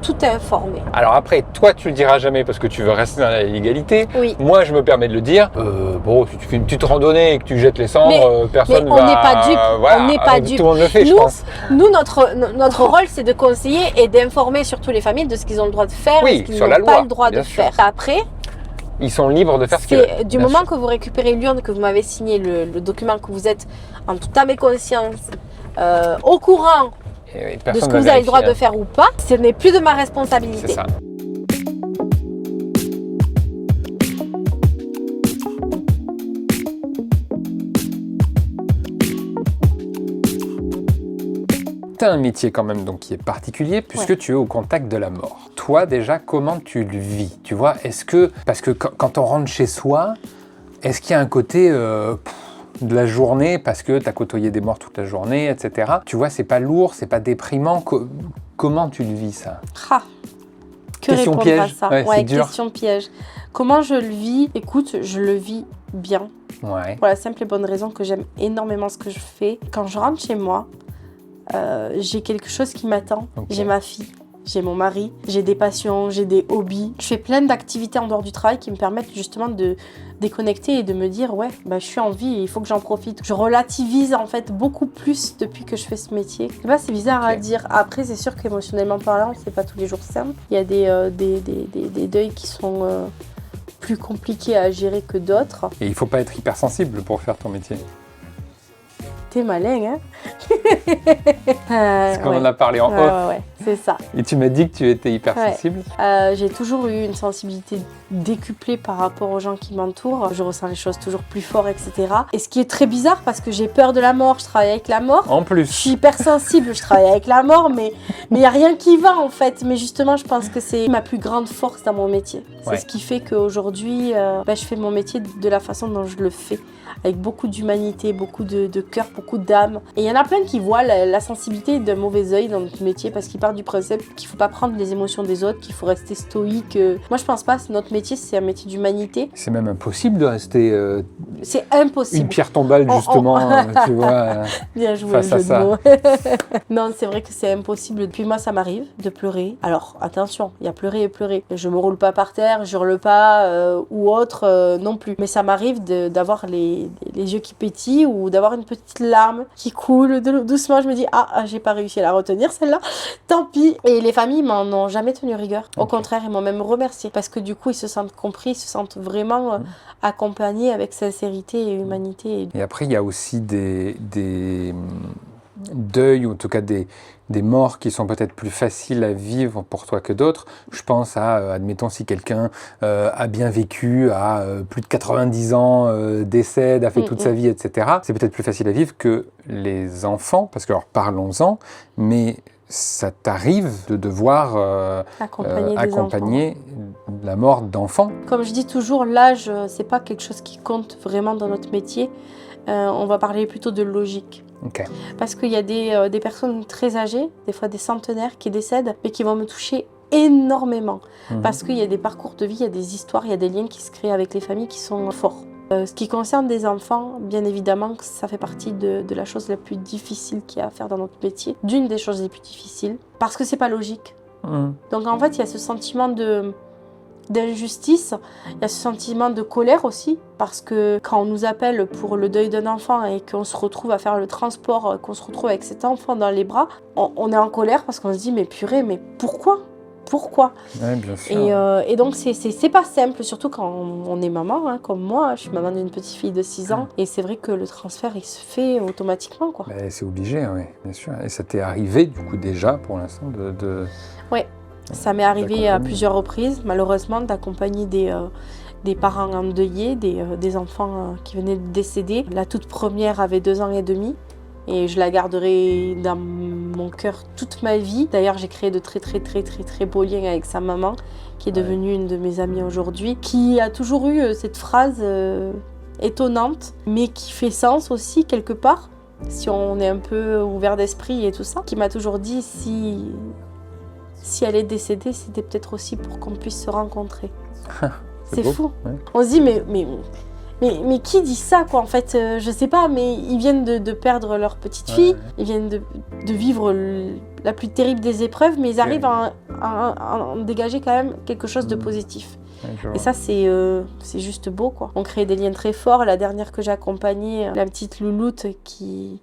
tout informer. Alors après, toi tu le diras jamais parce que tu veux rester dans la légalité. Oui. Moi je me permets de le dire. Bon, si tu fais une petite randonnée et que tu jettes les cendres, personne on n'est pas dupe. On n'est pas dupe. Tout le monde le fait, je pense. Nous, notre rôle, rôle, c'est de conseiller et d'informer surtout les familles de ce qu'ils ont le droit de faire Oui, et ce qu'ils sur n'ont la pas loi, le droit bien de sûr. faire. Après, Ils sont libres de faire ce qu'ils veulent. du bien moment sûr. que vous récupérez l'urne, que vous m'avez signé le document, que vous êtes en toute âme et conscience au courant Et de personne ce que va vous avez le droit de vérifier, faire ou pas, ce n'est plus de ma hein. responsabilité. C'est ça. Tu as un métier quand même donc qui est particulier puisque Ouais. tu es au contact de la mort. Toi déjà, comment tu le vis? Tu vois, est-ce que, parce que quand on rentre chez soi, est-ce qu'il y a un côté de la journée parce que tu as côtoyé des morts toute la journée, etc. Tu vois, c'est pas lourd, c'est pas déprimant. Comment tu le vis ça? Ah, que Question répondre piège. à ça? Ouais, c'est dur. Question piège. Comment je le vis? Écoute, je le vis bien. Ouais. Pour la simple et bonne raison que j'aime énormément ce que je fais. Quand je rentre chez moi, j'ai quelque chose qui m'attend. Ok. J'ai ma fille, j'ai mon mari, j'ai des passions, j'ai des hobbies. Je fais plein d'activités en dehors du travail qui me permettent justement de déconnecter et de me dire ouais, bah, je suis en vie et il faut que j'en profite. Je relativise en fait beaucoup plus depuis que je fais ce métier. Je sais pas, c'est bizarre à Ok. dire. Après, c'est sûr qu'émotionnellement parlant, c'est pas tous les jours simple. Il y a des deuils qui sont plus compliqués à gérer que d'autres. Et il faut pas être hypersensible pour faire ton métier. T'es malin, hein? Parce qu'on Ouais. en a parlé en off. Ouais, c'est ça. Et tu m'as dit que tu étais hypersensible. J'ai toujours eu une sensibilité décuplée par rapport aux gens qui m'entourent. Je ressens les choses toujours plus fort, etc. Et ce qui est très bizarre parce que j'ai peur de la mort, je travaille avec la mort. En Je plus. suis hypersensible, je travaille avec la mort, mais il n'y a rien qui va en fait. Mais justement, je pense que c'est ma plus grande force dans mon métier. C'est Ouais. ce qui fait qu'aujourd'hui, je fais mon métier de la façon dont je le fais. Avec beaucoup d'humanité, beaucoup de cœur, beaucoup d'âme. Et il y en a plein qui voient la sensibilité d'un mauvais œil dans notre métier parce qu'ils partent du principe qu'il ne faut pas prendre les émotions des autres, qu'il faut rester stoïque. Moi, je pense pas. Notre métier, c'est un métier d'humanité. C'est même impossible de rester C'est impossible. une pierre tombale, justement, tu vois. Bien joué, face le à jeu de ça. mots. Non, c'est vrai que c'est impossible. Puis moi, ça m'arrive de pleurer. Alors, attention, il y a pleurer et pleurer. Je me roule pas par terre, je hurle pas ou autre non plus. Mais ça m'arrive d'avoir les yeux qui pétillent ou d'avoir une petite larme qui coule doucement. Je me dis, j'ai pas réussi à la retenir celle-là. Tant pis. Et les familles m'en ont jamais tenu rigueur. Au Ok. contraire, ils m'ont même remercié parce que du coup, ils se sentent compris, ils se sentent vraiment accompagnés avec sincérité et humanité. Et après, il y a aussi des deuils, ou en tout cas des morts qui sont peut-être plus faciles à vivre pour toi que d'autres. Je pense à, admettons, si quelqu'un a bien vécu, a plus de 90 ans, décède, a fait toute sa vie, etc. C'est peut-être plus facile à vivre que les enfants, parce que, alors, parlons-en, mais ça t'arrive de devoir accompagner la mort d'enfants. Comme je dis toujours, l'âge, c'est pas quelque chose qui compte vraiment dans notre métier. On va parler plutôt de logique. Ok. Parce qu'il y a des personnes très âgées, des fois des centenaires, qui décèdent, mais qui vont me toucher énormément. Parce qu'il y a des parcours de vie, il y a des histoires, il y a des liens qui se créent avec les familles qui sont forts. Ce qui concerne des enfants, bien évidemment, ça fait partie de la chose la plus difficile qu'il y a à faire dans notre métier. D'une des choses les plus difficiles, parce que c'est pas logique. Donc en fait, il y a ce sentiment d'injustice, il y a ce sentiment de colère aussi, parce que quand on nous appelle pour le deuil d'un enfant et qu'on se retrouve à faire le transport, qu'on se retrouve avec cet enfant dans les bras, on est en colère parce qu'on se dit mais purée, mais pourquoi ? Ouais, bien sûr. Et donc c'est pas simple, surtout quand on est maman, hein, comme moi, je suis maman d'une petite fille de 6 ans, et c'est vrai que le transfert il se fait automatiquement, quoi. Mais c'est obligé, oui, bien sûr. Et ça t'est arrivé, du coup, déjà, pour l'instant, Ouais, ça m'est arrivé à d'accompagner. plusieurs reprises, malheureusement, d'accompagner des parents endeuillés, des enfants qui venaient de décéder. La toute première avait 2 ans et demi. Et je la garderai dans mon cœur toute ma vie. D'ailleurs, j'ai créé de très beaux liens avec sa maman, qui est devenue une de mes amies aujourd'hui, qui a toujours eu cette phrase étonnante, mais qui fait sens aussi quelque part, si on est un peu ouvert d'esprit et tout ça, qui m'a toujours dit si elle est décédée, c'était peut-être aussi pour qu'on puisse se rencontrer. C'est beau, fou. ouais. On se dit, mais qui dit ça, quoi, en fait, je sais pas, mais ils viennent de perdre leur petite fille, ils viennent de vivre la plus terrible des épreuves, mais ils arrivent à en dégager quand même quelque chose de positif. Et ça, c'est juste beau, quoi. On crée des liens très forts. La dernière que j'ai accompagnée, la petite louloute qui...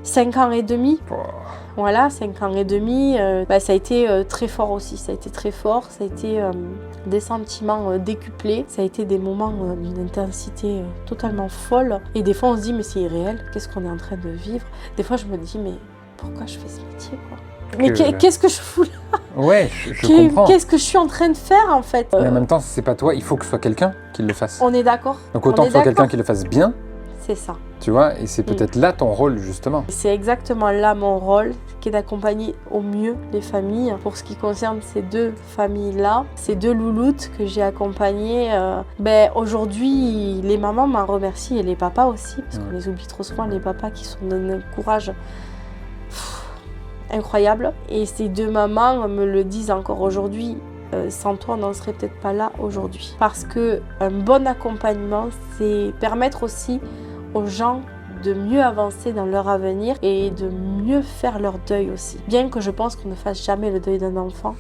5 ans et demi. Oh. Voilà, 5 ans et demi, ça a été très fort aussi, ça a été très fort, ça a été des sentiments décuplés, ça a été des moments d'une intensité totalement folle. Et des fois on se dit mais c'est irréel, qu'est-ce qu'on est en train de vivre? Des fois je me dis mais pourquoi je fais ce métier quoi? Mais qu'est-ce que je fous là? Ouais, je comprends. Qu'est-ce que je suis en train de faire en fait? Mais en même temps, c'est pas toi, il faut que ce soit quelqu'un qui le fasse. On est d'accord. Donc autant que ce soit quelqu'un qui le fasse bien, c'est ça. tu vois, et c'est peut-être là ton rôle justement. C'est exactement là mon rôle, qui est d'accompagner au mieux les familles. Pour ce qui concerne ces deux familles-là, ces deux louloutes que j'ai accompagnées, aujourd'hui, les mamans m'en remercient et les papas aussi, parce qu'on les oublie trop souvent, les papas qui sont d'un courage incroyable. Et ces deux mamans me le disent encore aujourd'hui. Sans toi, on n'en serait peut-être pas là aujourd'hui. Parce que un bon accompagnement, c'est permettre aussi aux gens de mieux avancer dans leur avenir et de mieux faire leur deuil aussi. Bien que je pense qu'on ne fasse jamais le deuil d'un enfant,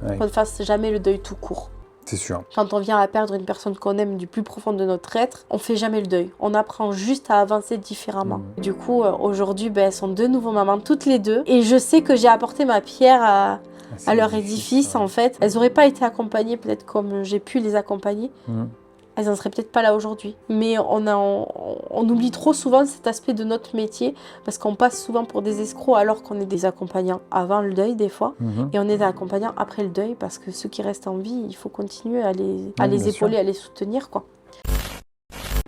qu'on ne fasse jamais le deuil tout court. C'est sûr. Quand on vient à perdre une personne qu'on aime du plus profond de notre être, on fait jamais le deuil. On apprend juste à avancer différemment. Du coup, aujourd'hui, elles sont deux nouveaux mamans, toutes les deux. Et je sais que j'ai apporté ma pierre à leur édifice, en fait. Elles n'auraient pas été accompagnées peut-être comme j'ai pu les accompagner. Elles n'en seraient peut-être pas là aujourd'hui. Mais on oublie trop souvent cet aspect de notre métier parce qu'on passe souvent pour des escrocs alors qu'on est des accompagnants avant le deuil des fois. Et on est des accompagnants après le deuil parce que ceux qui restent en vie, il faut continuer à les épauler, à les soutenir, quoi.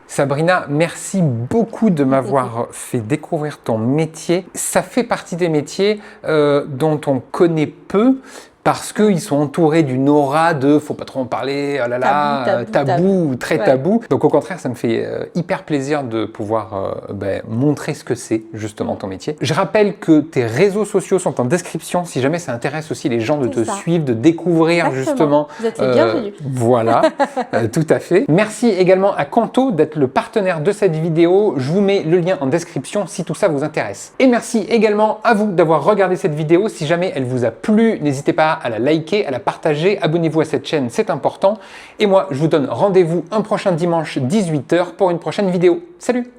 Sabrina, merci beaucoup de m'avoir fait découvrir ton métier. Ça fait partie des métiers dont on connaît peu parce qu'ils sont entourés d'une aura de « faut pas trop en parler, oh là là, tabou, très tabou ». Donc au contraire, ça me fait hyper plaisir de pouvoir montrer ce que c'est justement ton métier. Je rappelle que tes réseaux sociaux sont en description si jamais ça intéresse aussi les gens de te suivre, de découvrir justement. Vous êtes les bienvenus. Voilà, tout à fait. Merci également à Kanto d'être le partenaire de cette vidéo. Je vous mets le lien en description si tout ça vous intéresse. Et merci également à vous d'avoir regardé cette vidéo. Si jamais elle vous a plu, n'hésitez pas à la liker, à la partager, abonnez-vous à cette chaîne, c'est important. Et moi, je vous donne rendez-vous un prochain dimanche 18 h pour une prochaine vidéo. Salut!